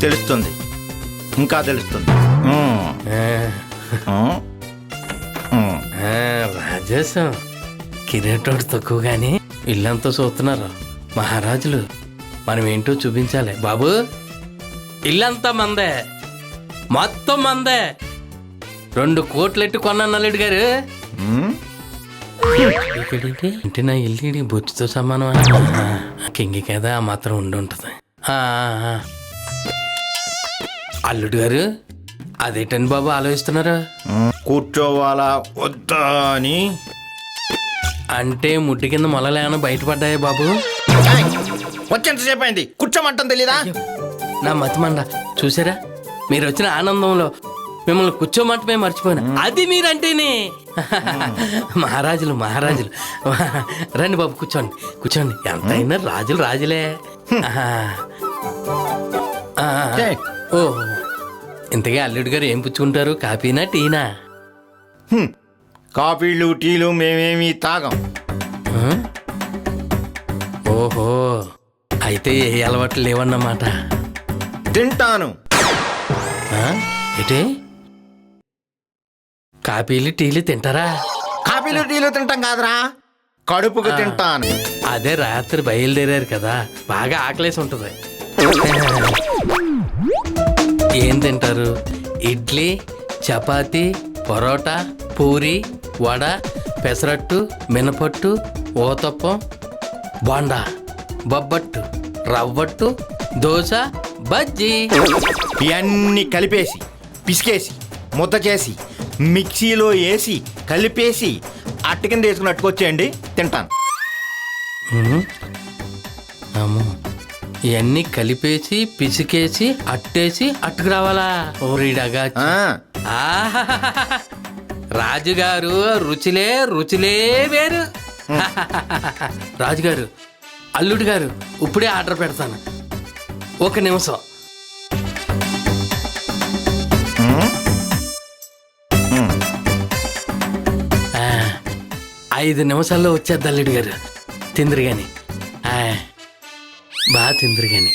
తెలుస్తుంది, ఇంకా తెలుస్తుంది. రాజేశం కిరీటోడు తక్కువ గాని ఇల్లంతా చూస్తున్నారు మహారాజులు. మనం ఏంటో చూపించాలి బాబు. ఇల్లంతా మందే, మొత్తం మందే. 2 కోట్లెట్టు కొన్నాను అల్లుడు గారు. ఇంటి నా ఇల్లు బొచ్చుతో సమానం. కింగి కదా ఆ మాత్రం ఉండి ఉంటుంది. అల్లుడు గారు అదేటండి బాబు ఆలోచిస్తున్నారు? కూర్చోవాలా వద్దా అని. అంటే ముట్టి కింద మొలలేమన్నా బయటపడ్డాయా బాబు? వచ్చేంతసేపు అయింది, కూర్చోమంటాం తెలీదా? నా మతిమండ చూసారా, మీరు వచ్చిన ఆనందంలో మిమ్మల్ని కూర్చోమంటే మర్చిపోయినా. అది మీరంటేనే మహారాజులు మహారాజులు. రండి బాబు, కూర్చోండి కూర్చోండి. ఎంతైనా రాజులు రాజులే. ఓ ఇంతగా అల్లుడు గారు ఏం పుచ్చుకుంటారు, కాఫీనా టీనా? కాఫీలు టీలు మేమేమి తాగం. ఓహో, అయితే ఏ అలవాట్లు లేవన్నమాట. తింటాను. ఏంటి, కాఫీలు టీలు తింటారా? కాఫీలు టీలు తింటాం కాదురా, కడుపుకు తింటాను. అదే రాత్రి బయలుదేరారు కదా, బాగా ఆకలేసి ఉంటుంది. ఏం తింటారు? ఇడ్లీ, చపాతీ, పరోటా, పూరి, వడ, పెసరట్టు, మినపట్టు, ఓతప్పం, బోండా, బొబ్బట్టు, రవ్వట్టు, దోశ, బజ్జీ. ఇవన్నీ కలిపేసి పిసికేసి ముద్ద చేసి మిక్సీలో వేసి కలిపేసి అట్టు కింద వేసుకుని అట్టుకొచ్చేయండి, తింటాను. అమ్మో, ఇవన్నీ కలిపేసి పిసికేసి అట్టేసి అట్టుకు రావాలా? ఓరిడగా రాజుగారు రుచిలే రుచిలే వేరు. రాజుగారు, అల్లుడు గారు ఇప్పుడే ఆర్డర్ పెడతాను, 1 నిమిషం. 5 నిమిషాల్లో వచ్చేద్ది అల్లుడు గారు. తిందిరు గాని, బాగా తిందిరు గాని.